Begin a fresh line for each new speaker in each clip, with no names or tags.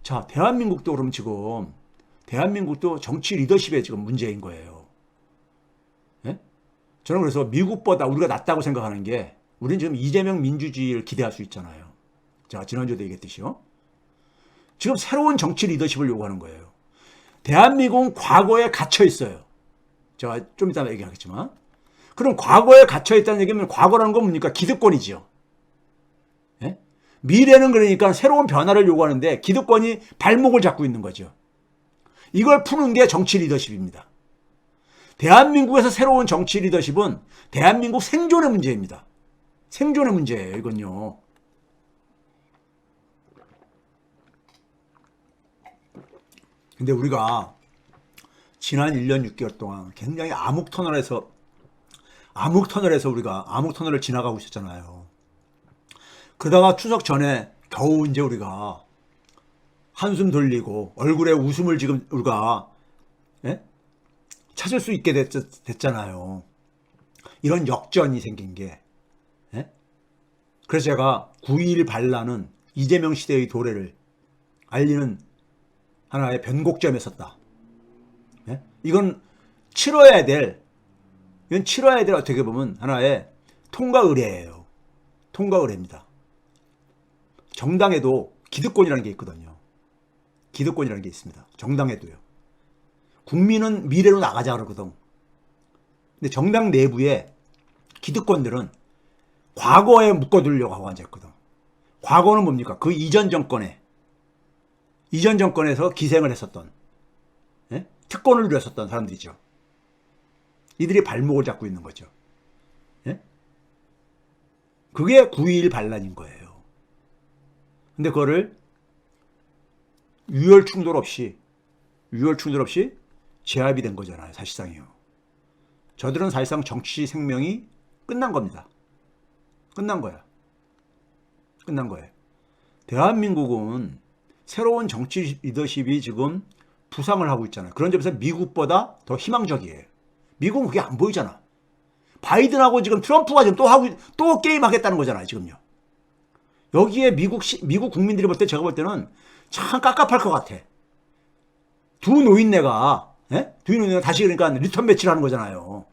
자, 대한민국도 그럼 지금 대한민국도 정치 리더십에 지금 문제인 거예요. 예? 저는 그래서 미국보다 우리가 낫다고 생각하는 게 우리는 지금 이재명 민주주의를 기대할 수 있잖아요. 제가 지난주에도 얘기했듯이요. 지금 새로운 정치 리더십을 요구하는 거예요. 대한민국은 과거에 갇혀 있어요. 제가 좀 이따 얘기하겠지만. 그럼 과거에 갇혀 있다는 얘기면 과거라는 건 뭡니까? 기득권이죠. 예? 미래는 그러니까 새로운 변화를 요구하는데 기득권이 발목을 잡고 있는 거죠. 이걸 푸는 게 정치 리더십입니다. 대한민국에서 새로운 정치 리더십은 대한민국 생존의 문제입니다. 생존의 문제예요, 이건요. 근데 우리가 지난 1년 6개월 동안 굉장히 암흑터널에서 우리가 암흑터널을 지나가고 있었잖아요. 그러다가 추석 전에 겨우 이제 우리가 한숨 돌리고 얼굴에 웃음을 지금 우리가 찾을 수 있게 됐잖아요. 이런 역전이 생긴 게. 그래서 제가 9.21 반란은 이재명 시대의 도래를 알리는 하나의 변곡점에 섰다. 이건 치러야 될 어떻게 보면 하나의 통과 의례예요. 통과 의례입니다. 정당에도 기득권이라는 게 있거든요. 기득권이라는 게 있습니다. 정당에도요. 국민은 미래로 나가자 그러거든. 근데 정당 내부에 기득권들은 과거에 묶어두려고 하고 앉아있거든. 과거는 뭡니까? 그 이전 정권에서 기생을 했었던, 특권을 누렸었던 사람들이죠. 이들이 발목을 잡고 있는 거죠. 그게 9.21 반란인 거예요. 근데 그거를 유혈 충돌 없이 제압이 된 거잖아요. 사실상이요. 저들은 사실상 정치 생명이 끝난 겁니다. 끝난 거예요. 대한민국은 새로운 정치 리더십이 지금 부상을 하고 있잖아요. 그런 점에서 미국보다 더 희망적이에요. 미국은 그게 안 보이잖아. 바이든하고 지금 트럼프가 지금 또 게임하겠다는 거잖아요. 지금요. 여기에 미국 국민들이 볼 때 제가 볼 때는 참 깝깝할 것 같아. 두 노인네가 다시 그러니까 리턴 매치를 하는 거잖아요.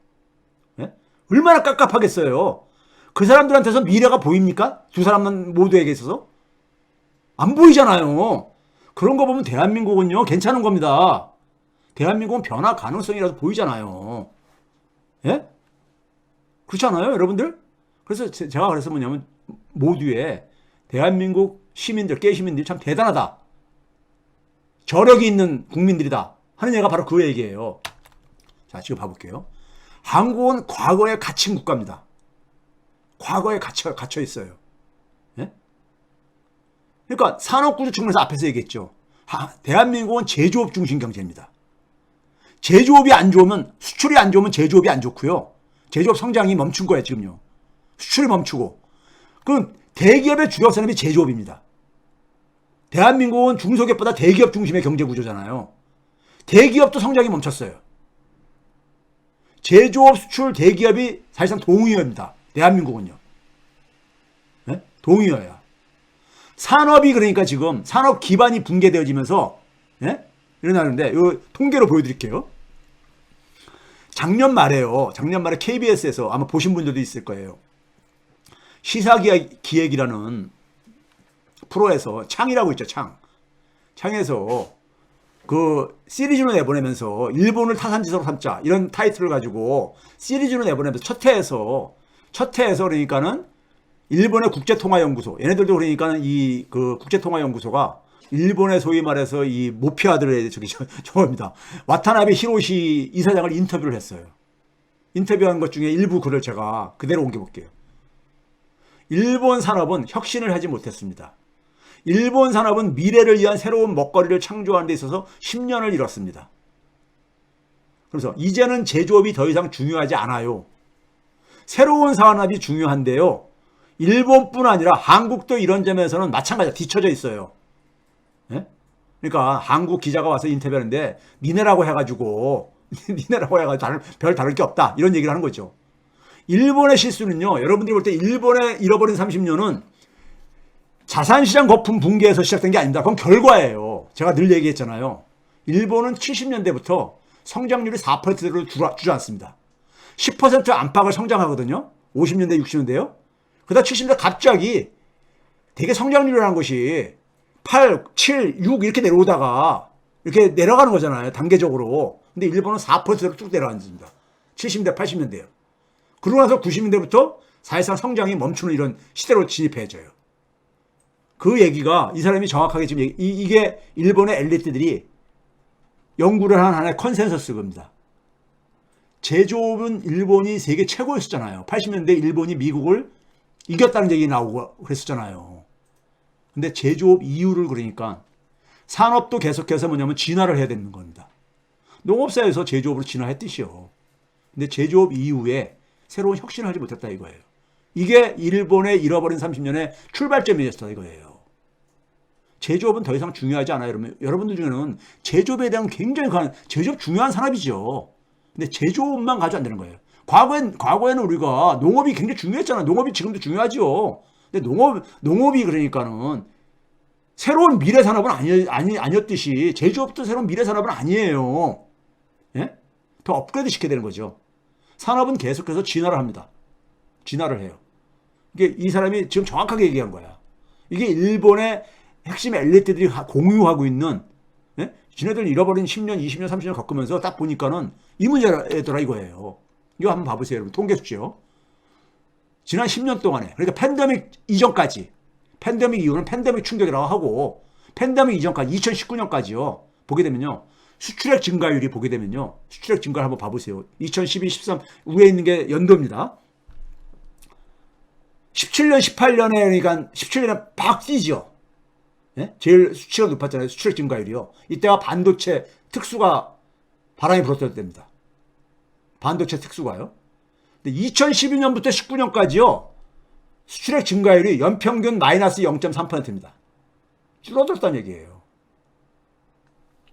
얼마나 깝깝하겠어요. 그 사람들한테서 미래가 보입니까? 두 사람 모두에게 있어서? 안 보이잖아요. 그런 거 보면 대한민국은요, 괜찮은 겁니다. 대한민국은 변화 가능성이라도 보이잖아요. 그렇지 않아요, 여러분들? 그래서 제가 그래서 뭐냐면, 모두의 대한민국 시민들, 깨시민들이 참 대단하다. 저력이 있는 국민들이다. 하는 얘기가 바로 그 얘기예요. 자, 지금 봐볼게요. 한국은 과거에 갇힌 국가입니다. 과거에 갇혀 있어요. 그러니까 산업구조 측면에서 앞에서 얘기했죠. 대한민국은 제조업 중심 경제입니다. 제조업이 안 좋으면, 수출이 안 좋으면 제조업이 안 좋고요. 제조업 성장이 멈춘 거예요, 지금요. 수출이 멈추고. 그럼 대기업의 주력 산업이 제조업입니다. 대한민국은 중소기업보다 대기업 중심의 경제 구조잖아요. 대기업도 성장이 멈췄어요. 제조업, 수출, 대기업이 사실상 동의어입니다. 대한민국은요. 동의어야. 산업이 그러니까 지금 산업 기반이 붕괴되어지면서 일어나는데 이 통계로 보여드릴게요. 작년 말에 KBS에서 아마 보신 분들도 있을 거예요. 시사기획이라는 프로에서 창이라고 있죠. 창에서 그 시리즈로 내보내면서 일본을 타산지석으로 삼자 이런 타이틀을 가지고 시리즈로 내보내면서 첫 회에서 그러니까는 일본의 국제통화연구소, 얘네들도 그러니까 그 국제통화연구소가 일본의 소위 말해서 이 모피아들의 저겁니다. 와타나베 히로시 이사장을 인터뷰를 했어요. 인터뷰한 것 중에 일부 글을 제가 그대로 옮겨볼게요. 일본 산업은 혁신을 하지 못했습니다. 일본 산업은 미래를 위한 새로운 먹거리를 창조하는 데 있어서 10년을 잃었습니다. 그래서 이제는 제조업이 더 이상 중요하지 않아요. 새로운 산업이 중요한데요. 일본뿐 아니라 한국도 이런 점에서는 마찬가지로 뒤처져 있어요. 그러니까 한국 기자가 와서 인터뷰하는데 니네라고 해가지고 별 다를 게 없다 이런 얘기를 하는 거죠. 일본의 실수는요, 여러분들이 볼 때 일본의 잃어버린 30년은 자산시장 거품 붕괴에서 시작된 게 아닙니다. 그건 결과예요. 제가 늘 얘기했잖아요. 일본은 70년대부터 성장률이 4%로 주저앉습니다. 10% 안팎을 성장하거든요. 50년대, 60년대요. 그러다 70년대 갑자기 되게 성장률이라는 것이 8, 7, 6 이렇게 내려오다가 이렇게 내려가는 거잖아요. 단계적으로. 근데 일본은 4%로 쭉 내려앉습니다. 70년대, 80년대요. 그러고 나서 90년대부터 사실상 성장이 멈추는 이런 시대로 진입해져요. 그 얘기가 이 사람이 정확하게 지금 이게 일본의 엘리트들이 연구를 한 하나의 컨센서스 겁니다. 제조업은 일본이 세계 최고였었잖아요. 80년대 일본이 미국을 이겼다는 얘기 나오고 그랬었잖아요. 근데 제조업 이유를 그러니까 산업도 계속해서 뭐냐면 진화를 해야 되는 겁니다. 농업사에서 제조업으로 진화했듯이요. 근데 제조업 이후에 새로운 혁신을 하지 못했다 이거예요. 이게 일본의 잃어버린 30년의 출발점이었다 이거예요. 제조업은 더 이상 중요하지 않아요. 여러분들 중에는 제조업에 대한 굉장히 제조업 중요한 산업이죠. 근데 제조업만 가지고 안 되는 거예요. 과거에는 우리가 농업이 굉장히 중요했잖아요. 농업이 지금도 중요하죠. 근데 농업이 그러니까는 새로운 미래 산업은 아니었듯이 제조업도 새로운 미래 산업은 아니에요. 예? 더 업그레이드 시켜야 되는 거죠. 산업은 계속해서 진화를 합니다. 진화를 해요. 이게 이 사람이 지금 정확하게 얘기한 거야. 이게 일본의 핵심 엘리트들이 공유하고 있는, 예? 지네들 잃어버린 10년, 20년, 30년 겪으면서 딱 보니까는 이 문제더라 이거예요. 이거 한번 봐보세요, 여러분. 통계 수치요. 지난 10년 동안에, 그러니까 팬데믹 이전까지, 팬데믹 이후는 팬데믹 충격이라고 하고, 팬데믹 이전까지 2019년까지요. 보게 되면요. 수출액 증가율이 보게 되면요. 수출액 증가를 한번 봐보세요. 2012, 13 위에 있는 게 연도입니다. 17년, 18년에 그러니까 17년에 팍 뛰죠. 예? 제일 수치가 높았잖아요. 수출액 증가율이요. 이때가 반도체 특수가 바람이 불었을 때입니다. 반도체 특수가요. 근데 2012년부터 19년까지요. 수출액 증가율이 연평균 마이너스 0.3%입니다. 줄어들었다는 얘기예요.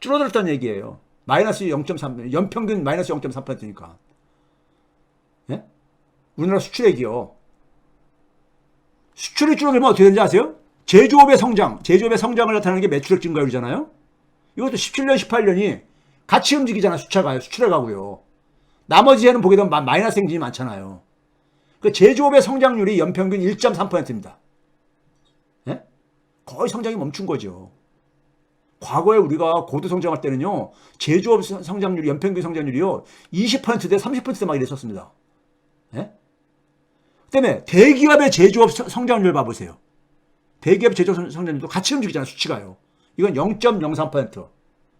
줄어들었다는 얘기예요. 마이너스 0.3, 연평균 마이너스 0.3%니까. 예? 우리나라 수출액이요. 수출이 줄어들면 어떻게 되는지 아세요? 제조업의 성장을 나타내는 게 매출액 증가율이잖아요. 이것도 17년, 18년이 같이 움직이잖아요. 수출액하고요. 나머지 해는 보게 되면 마이너스 행진이 많잖아요. 그 제조업의 성장률이 연평균 1.3%입니다. 예? 거의 성장이 멈춘 거죠. 과거에 우리가 고도 성장할 때는요, 제조업 성장률이, 연평균 성장률이요, 20%대 30%대 막 이랬었습니다. 예? 그 다음에 대기업의 제조업 성장률 봐보세요. 대기업 제조업 성장률도 같이 움직이잖아요, 수치가요. 이건 0.03%.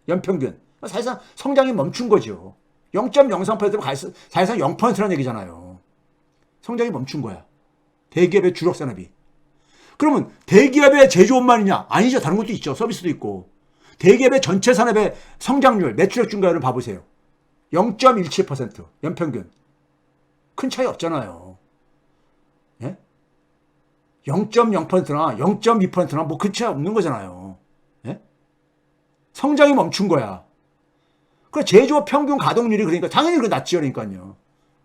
연평균. 사실상 성장이 멈춘 거죠. 0.03%면 사실상 0%라는 얘기잖아요. 성장이 멈춘 거야. 대기업의 주력 산업이. 그러면 대기업의 제조업만이냐? 아니죠. 다른 것도 있죠. 서비스도 있고. 대기업의 전체 산업의 성장률, 매출액 증가율을 봐보세요. 0.17% 연평균. 큰 차이 없잖아요. 예? 0.0%나 0.2%나 뭐 큰 차이 없는 거잖아요. 예? 성장이 멈춘 거야. 그 제조업 평균 가동률이 그러니까 당연히 그 낮지요. 그러니까요.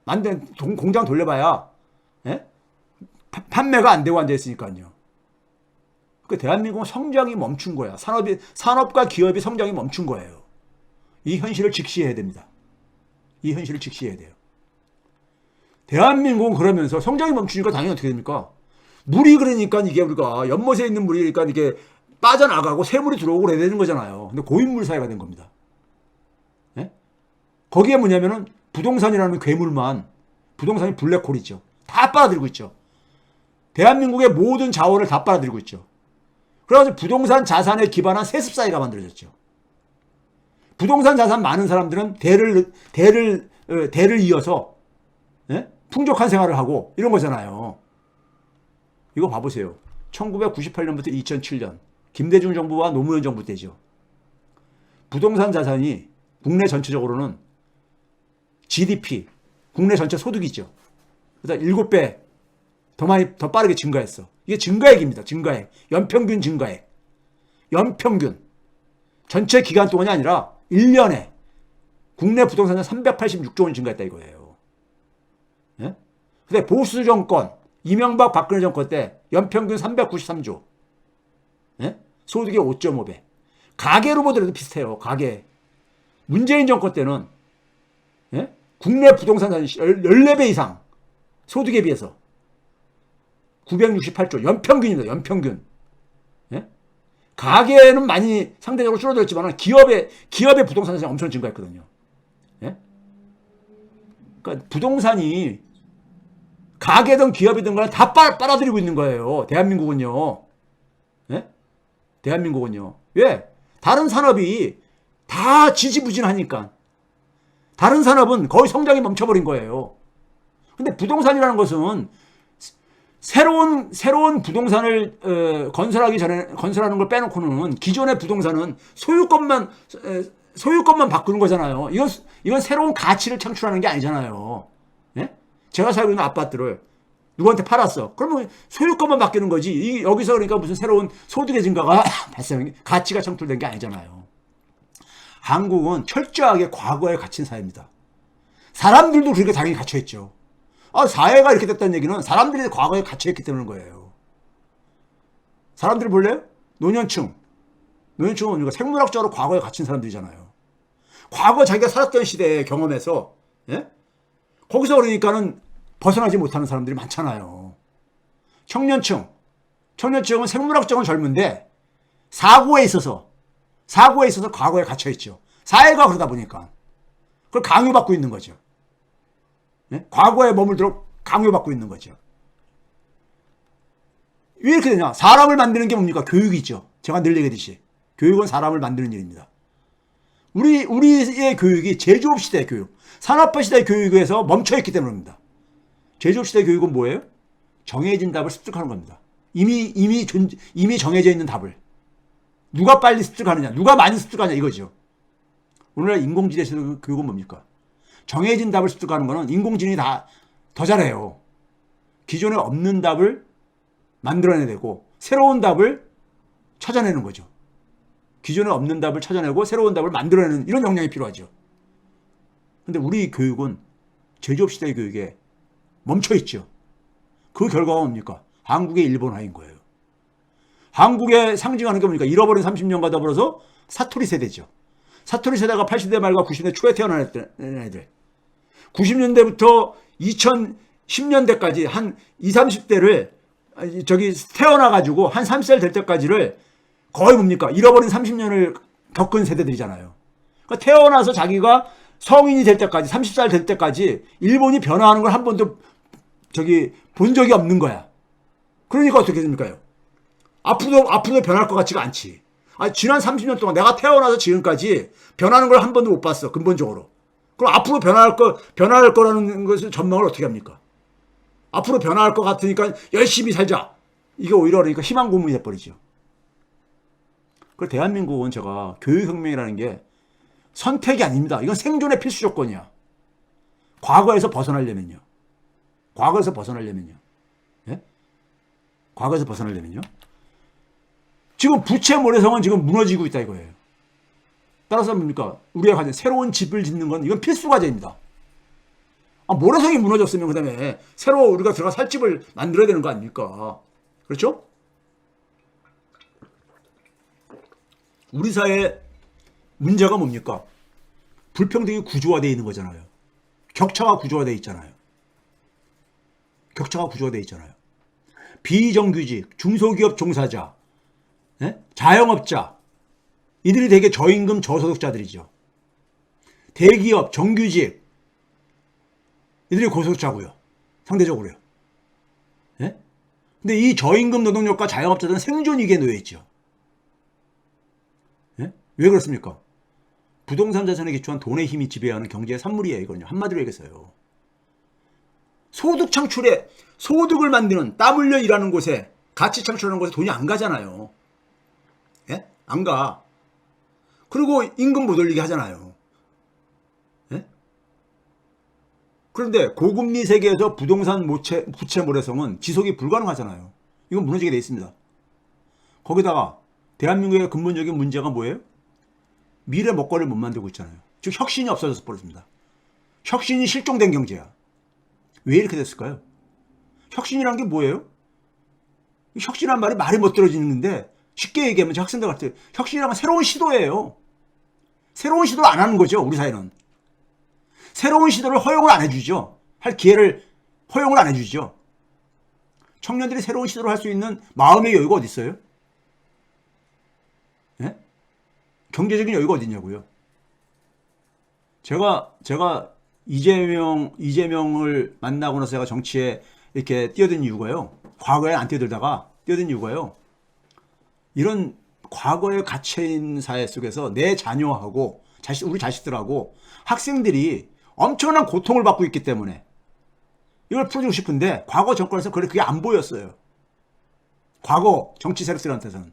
만든 공장 돌려봐야 예? 판매가 안 되고 앉아있으니까요. 그 대한민국은 성장이 멈춘 거야. 산업과 기업이 성장이 멈춘 거예요. 이 현실을 직시해야 됩니다. 이 현실을 직시해야 돼요. 대한민국은 그러면서 성장이 멈추니까 당연히 어떻게 됩니까? 물이 그러니까 이게 우리가 연못에 있는 물이 그러니까 이게 빠져나가고 새물이 들어오고 그래야 되는 거잖아요. 근데 고인물 사회가 된 겁니다. 예? 거기에 뭐냐면은 부동산이라는 괴물만, 부동산이 블랙홀이죠. 다 빨아들이고 있죠. 대한민국의 모든 자원을 다 빨아들이고 있죠. 그래서 부동산 자산에 기반한 세습사회가 만들어졌죠. 부동산 자산 많은 사람들은 대를 이어서 예? 풍족한 생활을 하고 이런 거잖아요. 이거 봐보세요. 1998년부터 2007년 김대중 정부와 노무현 정부 때죠. 부동산 자산이 국내 전체적으로는 GDP, 국내 전체 소득이죠. 그래서 7배 더 빠르게 증가했어. 이게 증가액입니다. 증가액. 연평균 증가액. 연평균. 전체 기간 동안이 아니라 1년에 국내 부동산은 386조 원 증가했다 이거예요. 예? 근데 보수 정권, 이명박 박근혜 정권 때 연평균 393조. 예? 소득이 5.5배. 가계로 보더라도 비슷해요. 가계. 문재인 정권 때는 예? 국내 부동산 14배 이상 소득에 비해서 968조 연평균입니다. 연평균. 예? 가계는 많이 상대적으로 줄어들었지만 기업의 부동산 자산이 엄청 증가했거든요. 예? 그러니까 부동산이 가계든 기업이든 간에 다 빨아들이고 있는 거예요. 대한민국은요. 예? 대한민국은요. 왜? 다른 산업이 다 지지부진하니까. 다른 산업은 거의 성장이 멈춰버린 거예요. 근데 부동산이라는 것은 새로운 부동산을 건설하는 걸 빼놓고는 기존의 부동산은 소유권만 바꾸는 거잖아요. 이건 새로운 가치를 창출하는 게 아니잖아요. 예? 제가 살고 있는 아파트를 누구한테 팔았어. 그러면 소유권만 바뀌는 거지. 여기서 그러니까 무슨 새로운 소득의 증가가 발생, 가치가 창출된 게 아니잖아요. 한국은 철저하게 과거에 갇힌 사회입니다. 사람들도 그렇게 당연히 갇혀있죠. 사회가 이렇게 됐다는 얘기는 사람들이 과거에 갇혀있기 때문인 거예요. 사람들이 볼래요? 노년층은 우리가 생물학적으로 과거에 갇힌 사람들이잖아요. 과거 자기가 살았던 시대의 경험에서 예? 거기서 그러니까는 벗어나지 못하는 사람들이 많잖아요. 청년층은 생물학적으로 젊은데 사고에 있어서 과거에 갇혀있죠. 사회가 그러다 보니까 그걸 강요받고 있는 거죠. 네? 과거에 머물도록 강요받고 있는 거죠. 왜 이렇게 되냐? 사람을 만드는 게 뭡니까? 교육이죠. 제가 늘 얘기했듯이 교육은 사람을 만드는 일입니다. 우리의 교육이 제조업 시대의 교육, 산업화 시대의 교육에서 멈춰있기 때문입니다. 제조업 시대의 교육은 뭐예요? 정해진 답을 습득하는 겁니다. 이미 정해져 있는 답을 누가 빨리 습득하느냐, 누가 많이 습득하느냐 이거죠. 오늘날 인공지능에서 교육은 뭡니까? 정해진 답을 습득하는 거는 인공지능이 더 잘해요. 기존에 없는 답을 만들어내야 되고 새로운 답을 찾아내는 거죠. 기존에 없는 답을 찾아내고 새로운 답을 만들어내는 이런 역량이 필요하죠. 근데 우리 교육은 제조업 시대의 교육에 멈춰있죠. 그 결과가 뭡니까? 한국의 일본화인 거예요. 한국에 상징하는 게 뭡니까? 잃어버린 30년과 더불어서 사투리 세대죠. 사투리 세대가 80대 말과 90대 초에 태어난 애들. 90년대부터 2010년대까지 한 20, 30대를 태어나가지고 한 30살 될 때까지를 거의 뭡니까? 잃어버린 30년을 겪은 세대들이잖아요. 그러니까 태어나서 자기가 성인이 될 때까지, 30살 될 때까지 일본이 변화하는 걸 한 번도 본 적이 없는 거야. 그러니까 어떻게 됩니까? 앞으로 변할 것 같지가 않지. 지난 30년 동안 내가 태어나서 지금까지 변하는 걸 한 번도 못 봤어. 근본적으로. 그럼 앞으로 변할 거라는 것을 전망을 어떻게 합니까? 앞으로 변할 것 같으니까 열심히 살자. 이게 오히려 그러니까 희망 고문이 돼버리죠. 그래서 대한민국은 제가 교육혁명이라는 게 선택이 아닙니다. 이건 생존의 필수 조건이야. 과거에서 벗어나려면요. 예? 과거에서 벗어나려면요. 지금 부채 모래성은 지금 무너지고 있다 이거예요. 따라서 뭡니까? 우리가 가진 새로운 집을 짓는 건 이건 필수 과제입니다. 모래성이 무너졌으면 그 다음에 새로 우리가 들어가 살 집을 만들어야 되는 거 아닙니까? 그렇죠? 우리 사회의 문제가 뭡니까? 불평등이 구조화되어 있는 거잖아요. 격차가 구조화되어 있잖아요. 비정규직, 중소기업 종사자, 네? 자영업자, 이들이 되게 저임금 저소득자들이죠. 대기업, 정규직, 이들이 고소득자고요. 상대적으로요. 네? 근데 이 저임금 노동력과 자영업자들은 생존 위기에 놓여 있죠. 네? 왜 그렇습니까? 부동산 자산에 기초한 돈의 힘이 지배하는 경제의 산물이에요. 이거는요. 한마디로 얘기해서요. 소득을 만드는 땀 흘려 일하는 곳에 가치 창출하는 곳에 돈이 안 가잖아요. 예? 안 가. 그리고 임금 못 올리게 하잖아요. 예? 그런데 고금리 세계에서 부동산 부채 모래성은 지속이 불가능하잖아요. 이건 무너지게 돼 있습니다. 거기다가 대한민국의 근본적인 문제가 뭐예요? 미래 먹거리를 못 만들고 있잖아요. 즉 혁신이 없어져서 버렸습니다. 혁신이 실종된 경제야. 왜 이렇게 됐을까요? 혁신이란 게 뭐예요? 혁신이란 말이 못 들어지는데 쉽게 얘기하면 학생들한테 혁신이란 새로운 시도예요. 새로운 시도를 안 하는 거죠. 우리 사회는. 새로운 시도를 허용을 안 해주죠. 할 기회를 허용을 안 해주죠. 청년들이 새로운 시도를 할 수 있는 마음의 여유가 어디 있어요? 예? 경제적인 여유가 어디 있냐고요. 제가 이재명을 만나고 나서 제가 정치에 이렇게 뛰어든 이유가요. 과거에 안 뛰어들다가 뛰어든 이유가요. 이런 과거에 갇혀있는 사회 속에서 내 자녀하고 우리 자식들하고 학생들이 엄청난 고통을 받고 있기 때문에 이걸 풀어주고 싶은데 과거 정권에서 그게 안 보였어요. 과거 정치 세력들한테서는.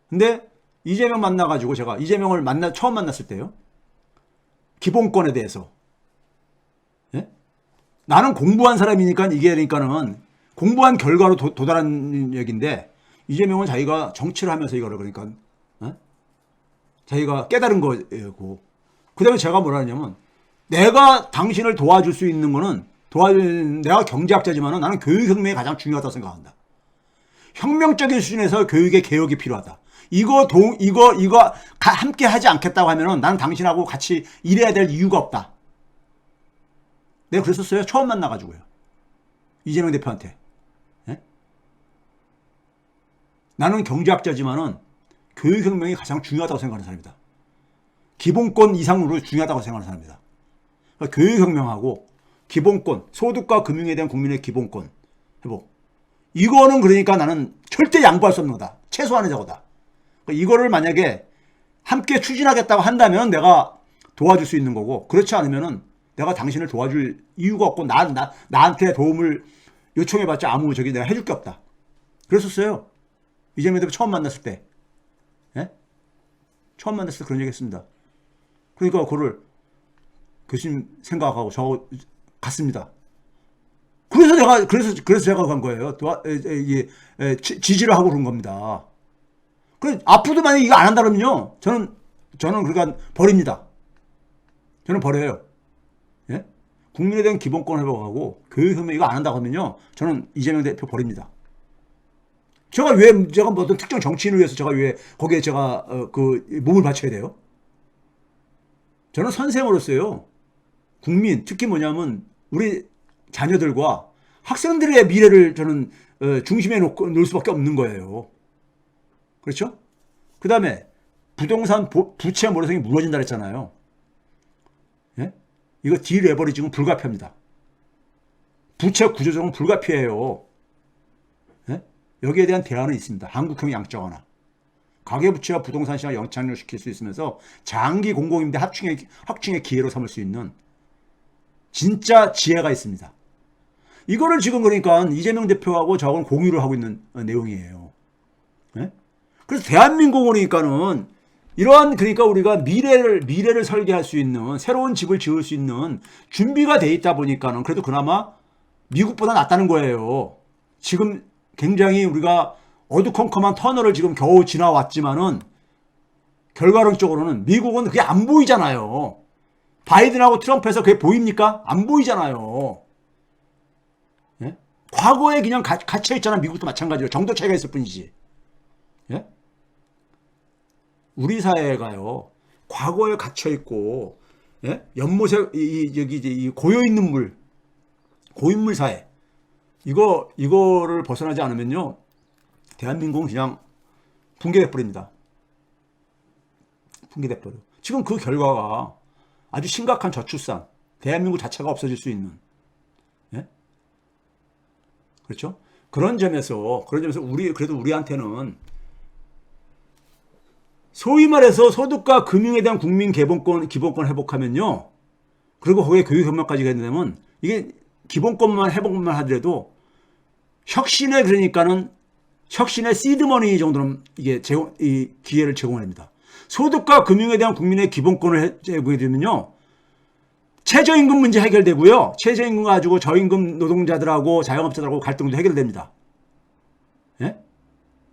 근데 이재명 만나가지고 제가 이재명을 처음 만났을 때요. 기본권에 대해서. 예? 나는 공부한 사람이니까 이게 그러니까는 공부한 결과로 도달한 얘기인데 이재명은 자기가 정치를 하면서 이거를 그러니까 자기가 깨달은 거고 그 다음에 제가 뭐라 하냐면 내가 당신을 도와줄 수 있는 거는 내가 경제학자지만 나는 교육혁명이 가장 중요하다고 생각한다. 혁명적인 수준에서 교육의 개혁이 필요하다. 이거 함께 하지 않겠다고 하면은 나는 당신하고 같이 일해야 될 이유가 없다. 내가 그랬었어요. 처음 만나가지고요. 이재명 대표한테. 예? 나는 경제학자지만은 교육혁명이 가장 중요하다고 생각하는 사람이다. 기본권 이상으로 중요하다고 생각하는 사람이다. 그러니까 교육혁명하고 기본권, 소득과 금융에 대한 국민의 기본권 회복. 이거는 그러니까 나는 절대 양보할 수 없는 거다. 최소한의 저거다. 그러니까 이거를 만약에 함께 추진하겠다고 한다면 내가 도와줄 수 있는 거고 그렇지 않으면은 내가 당신을 도와줄 이유가 없고 나한테 도움을 요청해봤자 아무 내가 해줄 게 없다. 그랬었어요. 이재명 대표 처음 만났을 때. 예? 처음 만났을 때 그런 얘기 했습니다. 그러니까 그거를 교수님 생각하고 저 갔습니다. 그래서 제가 간 거예요. 지지를 하고 그런 겁니다. 앞으로도 만약에 이거 안 한다 그러면요. 저는 그러니까 버립니다. 저는 버려요. 예? 국민에 대한 기본권 회복하고 교육혁명 이거 안 한다고 하면요. 저는 이재명 대표 버립니다. 제가 뭐 어떤 특정 정치인을 위해서 제가 왜 거기에 제가 몸을 바쳐야 돼요? 저는 선생으로서요. 국민, 특히 뭐냐면 우리 자녀들과 학생들의 미래를 저는 중심에 놓을 수밖에 없는 거예요. 그렇죠? 그 다음에 부동산 부채 모래성이 무너진다 그랬잖아요. 예? 이거 디레버리징은 불가피합니다. 부채 구조조정은 불가피해요. 예? 여기에 대한 대안은 있습니다. 한국형 양적완화. 가계부채와 부동산 시장을 영창시킬 수 있으면서 장기 공공임대 확충의 기회로 삼을 수 있는 진짜 지혜가 있습니다. 이거를 지금 그러니까 이재명 대표하고 저하고는 공유를 하고 있는 내용이에요. 예? 그래서 대한민국은 그러니까는 이러한 그러니까 우리가 미래를 설계할 수 있는 새로운 집을 지을 수 있는 준비가 돼 있다 보니까는 그래도 그나마 미국보다 낫다는 거예요. 지금 굉장히 우리가 어두컴컴한 터널을 지금 겨우 지나왔지만은 결과론적으로는 미국은 그게 안 보이잖아요. 바이든하고 트럼프에서 그게 보입니까? 안 보이잖아요. 예? 과거에 그냥 갇혀있잖아. 미국도 마찬가지로 정도 차이가 있을 뿐이지. 예? 우리 사회가요. 과거에 갇혀있고 예? 연못에 이 고여있는 고인물 사회 이거를 벗어나지 않으면요. 대한민국은 그냥 붕괴돼 버립니다. 붕괴돼 버려. 지금 그 결과가 아주 심각한 저출산, 대한민국 자체가 없어질 수 있는, 예? 그렇죠? 그런 점에서 그래도 우리한테는 소위 말해서 소득과 금융에 대한 국민 기본권 회복하면요. 그리고 거기에 교육혁명까지 된다면 이게 기본권만 회복만 하더라도 혁신의 시드머니 정도는 이게 이 기회를 제공합니다. 소득과 금융에 대한 국민의 기본권을 제공해주면요. 최저임금 문제 해결되고요. 최저임금 가지고 저임금 노동자들하고 자영업자들하고 갈등도 해결됩니다. 예?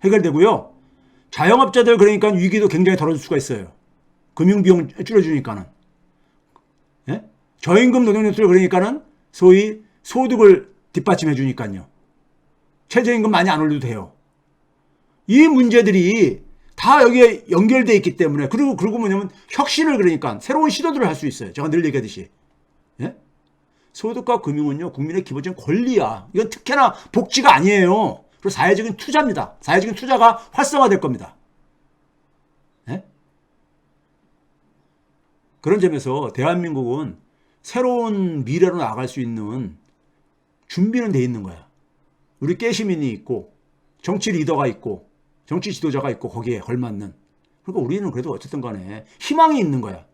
해결되고요. 자영업자들 그러니까 위기도 굉장히 덜어줄 수가 있어요. 금융비용 줄여주니까는. 예? 저임금 노동자들 그러니까는 소위 소득을 뒷받침해 주니까요. 최저임금 많이 안 올려도 돼요. 이 문제들이 다 여기에 연결되어 있기 때문에 그리고 뭐냐면 혁신을 그러니까 새로운 시도들을 할 수 있어요. 제가 늘 얘기하듯이. 예? 소득과 금융은요 국민의 기본적인 권리야. 이건 특혜나 복지가 아니에요. 그리고 사회적인 투자입니다. 사회적인 투자가 활성화될 겁니다. 예? 그런 점에서 대한민국은 새로운 미래로 나아갈 수 있는 준비는 돼 있는 거야. 우리 깨시민이 있고 정치 리더가 있고 정치 지도자가 있고 거기에 걸맞는. 그러니까 우리는 그래도 어쨌든 간에 희망이 있는 거야.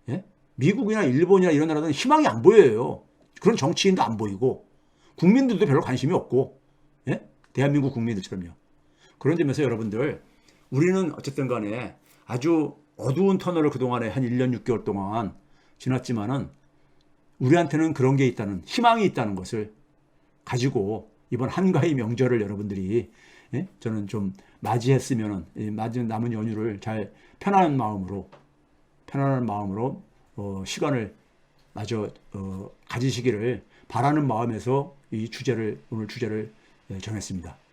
예? 미국이나 일본이나 이런 나라들은 희망이 안 보여요. 그런 정치인도 안 보이고 국민들도 별로 관심이 없고 예? 대한민국 국민들처럼요. 그런 점에서 여러분들 우리는 어쨌든 간에 아주 어두운 터널을 그동안에 한 1년 6개월 동안 지났지만은 우리한테는 그런 게 있다는 희망이 있다는 것을 가지고 이번 한가위 명절을 여러분들이 예? 저는 좀 맞이했으면은 남은 연휴를 잘 편안한 마음으로 시간을 마저 가지시기를 바라는 마음에서 오늘 주제를 정했습니다.